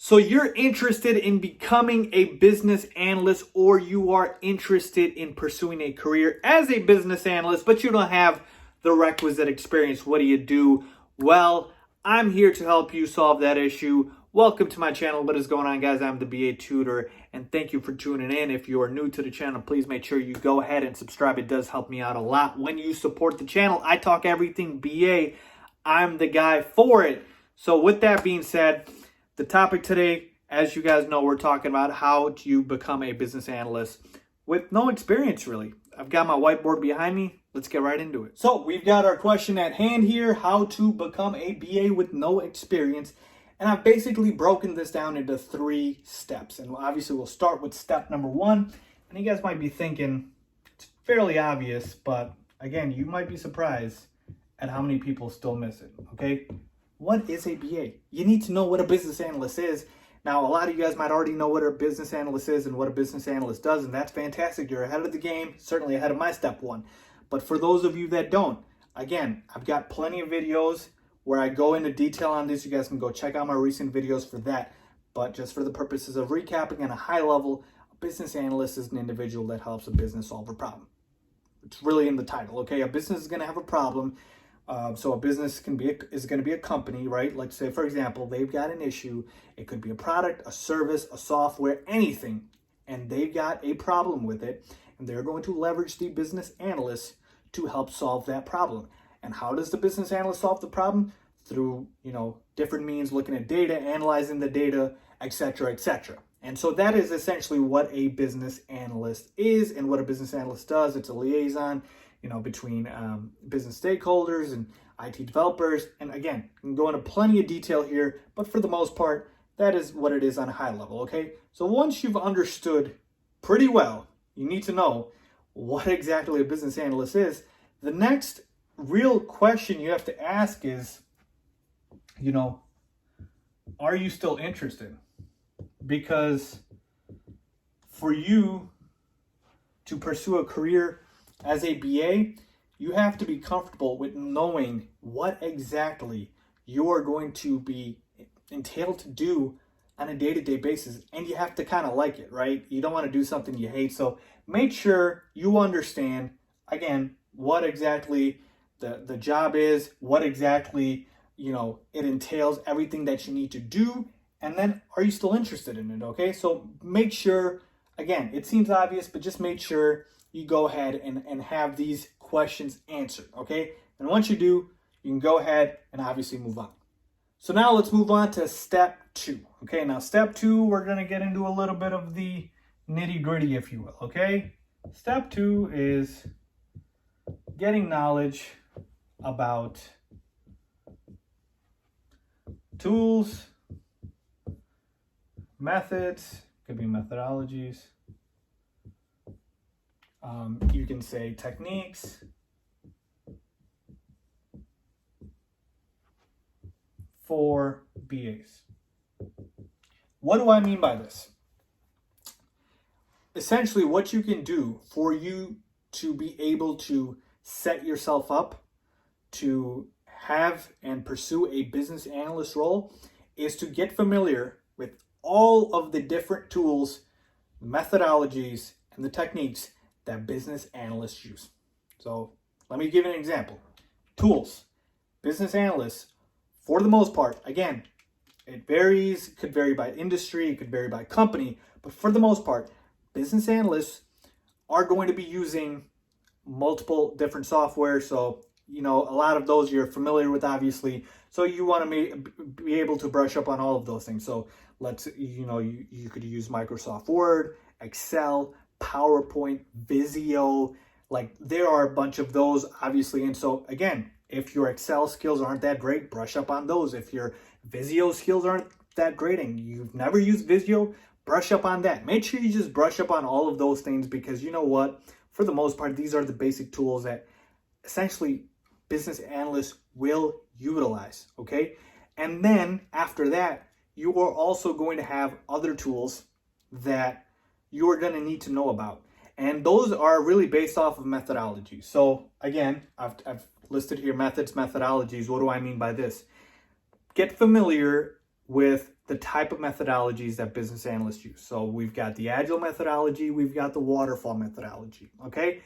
So you're interested in becoming a business analyst, or you are interested in pursuing a career as a business analyst, but you don't have the requisite experience. What do you do? Well, I'm here to help you solve that issue. Welcome to my channel. What is going on, guys? I'm the BA Tutor, and thank you for tuning in. If you are new to the channel, please make sure you go ahead and subscribe. It does help me out a lot when you support the channel. I talk everything BA. I'm the guy for it. So with that being said, the topic today, as you guys know, we're talking about how do you become a business analyst with no experience, really. I've got my whiteboard behind me. Let's get right into it. So we've got our question at hand here, how to become a BA with no experience. And I've basically broken this down into 3 steps. And obviously we'll start with step number 1. And you guys might be thinking, it's fairly obvious, but again, you might be surprised at how many people still miss it, okay? What is a BA? You need to know what a business analyst is. Now, a lot of you guys might already know what a business analyst is and what a business analyst does, and that's fantastic. You're ahead of the game, certainly ahead of my step 1. But for those of you that don't, again, I've got plenty of videos where I go into detail on this. You guys can go check out my recent videos for that. But just for the purposes of recapping on a high level, a business analyst is an individual that helps a business solve a problem. It's really in the title, okay? A business is going to have a problem. So a business is going to be a company, right? Like say, for example, they've got an issue. It could be a product, a service, a software, anything. And they've got a problem with it. And they're going to leverage the business analyst to help solve that problem. And how does the business analyst solve the problem? Through, different means, looking at data, analyzing the data, etc., etc. And so that is essentially what a business analyst is and what a business analyst does. It's a liaison between business stakeholders and IT developers. And again, I can go into plenty of detail here, but for the most part, that is what it is on a high level, okay? So once you've understood pretty well, you need to know what exactly a business analyst is. The next real question you have to ask is, are you still interested? Because for you to pursue a career as a BA, you have to be comfortable with knowing what exactly you are going to be entailed to do on a day-to-day basis. And you have to kind of like it, right? You don't want to do something you hate. So make sure you understand, again, what exactly the job is, what exactly, it entails, everything that you need to do. And then are you still interested in it, okay? So make sure, again, it seems obvious, but just make sure you go ahead and have these questions answered, okay? And once you do, you can go ahead and obviously move on. So now let's move on to step 2, okay? Now step 2, we're gonna get into a little bit of the nitty gritty, if you will, okay? Step 2 is getting knowledge about tools, methods, could be methodologies. You can say techniques for BAs. What do I mean by this? Essentially, what you can do for you to be able to set yourself up to have and pursue a business analyst role is to get familiar with all of the different tools, methodologies, and the techniques that business analysts use. So let me give you an example. Tools. Business analysts, for the most part, again, it varies, could vary by industry, it could vary by company, but for the most part, business analysts are going to be using multiple different software. So, a lot of those you're familiar with, obviously. So you want to be able to brush up on all of those things. So you could use Microsoft Word, Excel, PowerPoint, Visio, like there are a bunch of those, obviously. And so again, if your Excel skills aren't that great, brush up on those. If your Visio skills aren't that great and you've never used Visio, brush up on that. Make sure you just brush up on all of those things, because you know what? For the most part, these are the basic tools that essentially business analysts will utilize, okay? And then after that, you are also going to have other tools that you are going to need to know about. And those are really based off of methodology. So again, I've listed here methods, methodologies. What do I mean by this? Get familiar with the type of methodologies that business analysts use. So we've got the agile methodology, we've got the waterfall methodology, okay?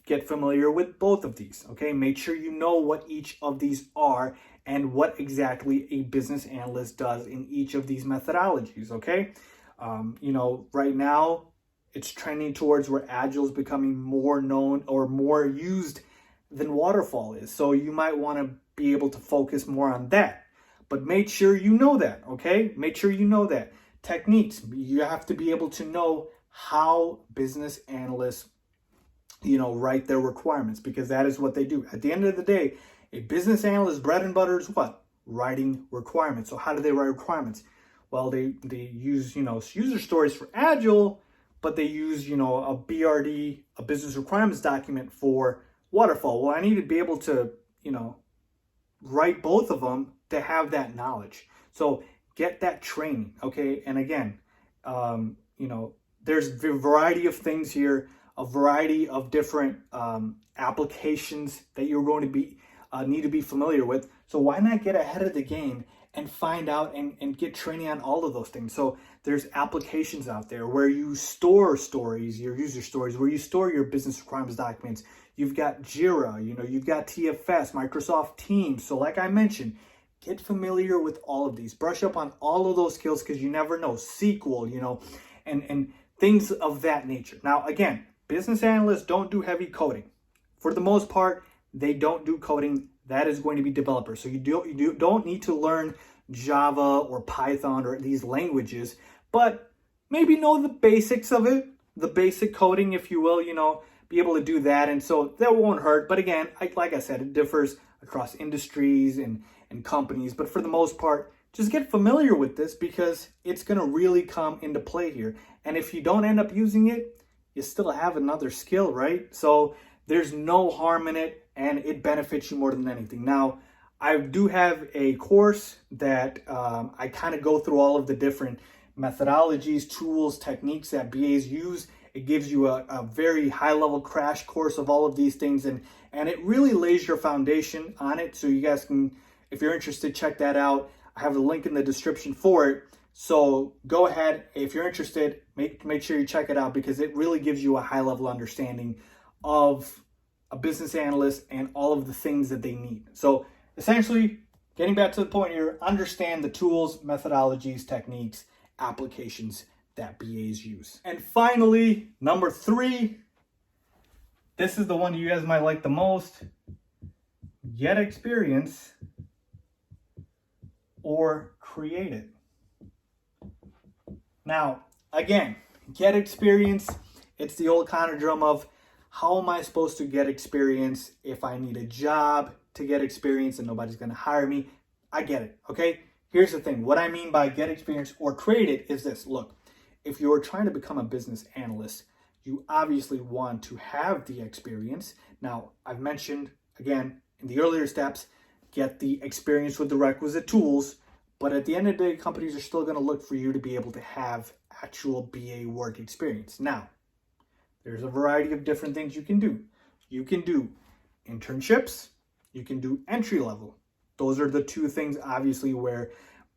Get familiar with both of these, okay? Make sure you know what each of these are and what exactly a business analyst does in each of these methodologies, okay? Right now, it's trending towards where agile is becoming more known or more used than waterfall is. So you might want to be able to focus more on that. But make sure you know that, okay? Make sure you know that. Techniques, you have to be able to know how business analysts, write their requirements, because that is what they do. At the end of the day, a business analyst's bread and butter is what? Writing requirements. So how do they write requirements? Well, they use, user stories for Agile, but they use, a BRD, a business requirements document for Waterfall. Well, I need to be able to, write both of them to have that knowledge. So get that training, okay? And again, there's a variety of things here, a variety of different applications that you're going to be need to be familiar with. So why not get ahead of the game and find out and get training on all of those things? So there's applications out there where you store stories, your user stories, where you store your business requirements documents. You've got Jira, you've got TFS, Microsoft Teams. So like I mentioned, get familiar with all of these. Brush up on all of those skills, because you never know. SQL, and things of that nature. Now, again, business analysts don't do heavy coding. For the most part, they don't do coding. That is going to be developers. So you don't need to learn Java or Python or these languages, but maybe know the basics of it, the basic coding, if you will, be able to do that. And so that won't hurt. But again, like I said, it differs across industries and companies. But for the most part, just get familiar with this, because it's going to really come into play here. And if you don't end up using it, you still have another skill, right? So there's no harm in it, and it benefits you more than anything. Now, I do have a course that I kind of go through all of the different methodologies, tools, techniques that BAs use. It gives you a very high-level crash course of all of these things, and it really lays your foundation on it. So you guys can, if you're interested, check that out. I have a link in the description for it. So go ahead, if you're interested, make sure you check it out, because it really gives you a high-level understanding of a business analyst and all of the things that they need. So essentially, getting back to the point here, understand the tools, methodologies, techniques, applications that BAs use. And finally, number 3, this is the one you guys might like the most. Get experience or create it. Now, again, get experience. It's the old conundrum of, how am I supposed to get experience if I need a job to get experience and nobody's going to hire me? I get it, okay? Here's the thing. What I mean by get experience or create it is this. Look, if you're trying to become a business analyst, you obviously want to have the experience. Now, I've mentioned, again, in the earlier steps, get the experience with the requisite tools. But at the end of the day, companies are still going to look for you to be able to have actual BA work experience. Now, there's a variety of different things you can do. You can do internships. You can do entry level. Those are the 2 things, obviously, where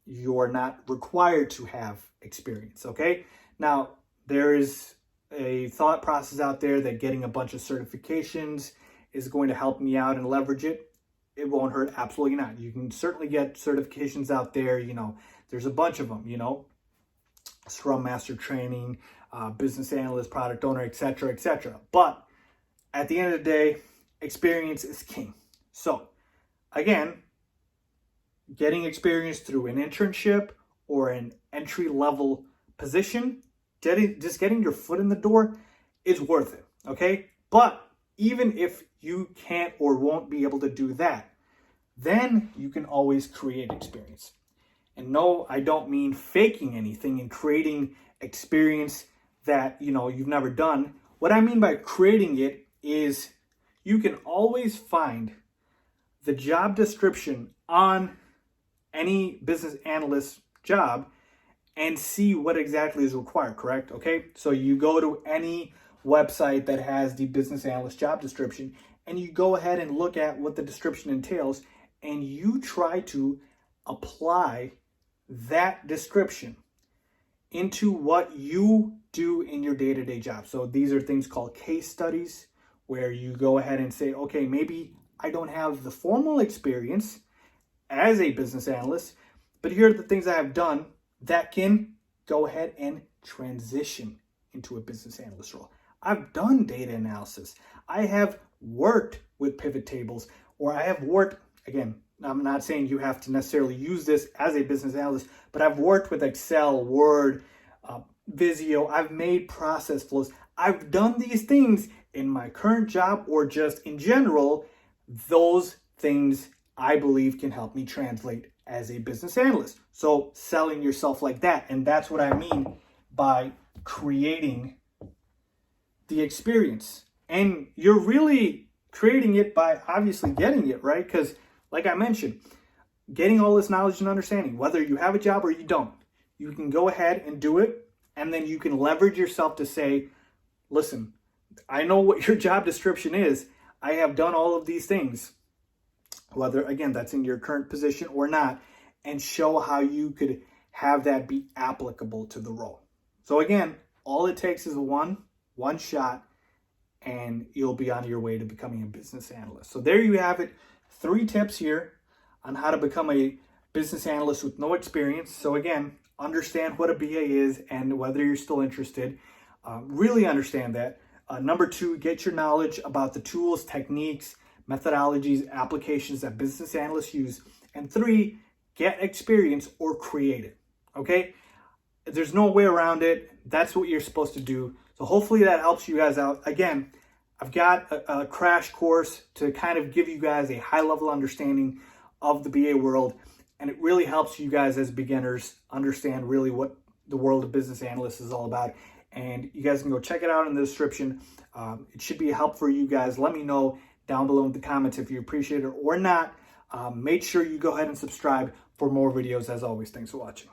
you're not required to have experience, okay? Now, there is a thought process out there that getting a bunch of certifications is going to help me out and leverage it. It won't hurt, absolutely not. You can certainly get certifications out there, there's a bunch of them, Scrum Master training, business analyst, product owner, etc., etc. But at the end of the day, experience is king. So again, getting experience through an internship or an entry-level position, just getting your foot in the door is worth it, okay? But even if you can't or won't be able to do that, then you can always create experience. And no, I don't mean faking anything and creating experience that, you've never done. What I mean by creating it is you can always find the job description on any business analyst job and see what exactly is required, correct? Okay, so you go to any website that has the business analyst job description and you go ahead and look at what the description entails and you try to apply that description into what you do in your day-to-day job. So these are things called case studies, where you go ahead and say, okay, maybe I don't have the formal experience as a business analyst, but here are the things I have done that can go ahead and transition into a business analyst role. I've done data analysis. I have worked with pivot tables, or I have worked, again, I'm not saying you have to necessarily use this as a business analyst, but I've worked with Excel, Word, Visio. I've made process flows. I've done these things in my current job or just in general. Those things I believe can help me translate as a business analyst. So selling yourself like that. And that's what I mean by creating the experience. And you're really creating it by obviously getting it, right? Because like I mentioned, getting all this knowledge and understanding, whether you have a job or you don't, you can go ahead and do it. And then you can leverage yourself to say, listen, I know what your job description is. I have done all of these things, whether, again, that's in your current position or not, and show how you could have that be applicable to the role. So again, all it takes is one shot, and you'll be on your way to becoming a business analyst. So there you have it. 3 tips here on how to become a business analyst with no experience. So again, understand what a BA is and whether you're still interested. Really understand that. Number 2, get your knowledge about the tools, techniques, methodologies, applications that business analysts use. And 3, get experience or create it. Okay? There's no way around it. That's what you're supposed to do. So hopefully that helps you guys out. Again, I've got a crash course to kind of give you guys a high-level understanding of the BA world, and it really helps you guys as beginners understand really what the world of business analysts is all about. And you guys can go check it out in the description. It should be a help for you guys. Let me know down below in the comments if you appreciate it or not. Make sure you go ahead and subscribe for more videos. As always, thanks for watching.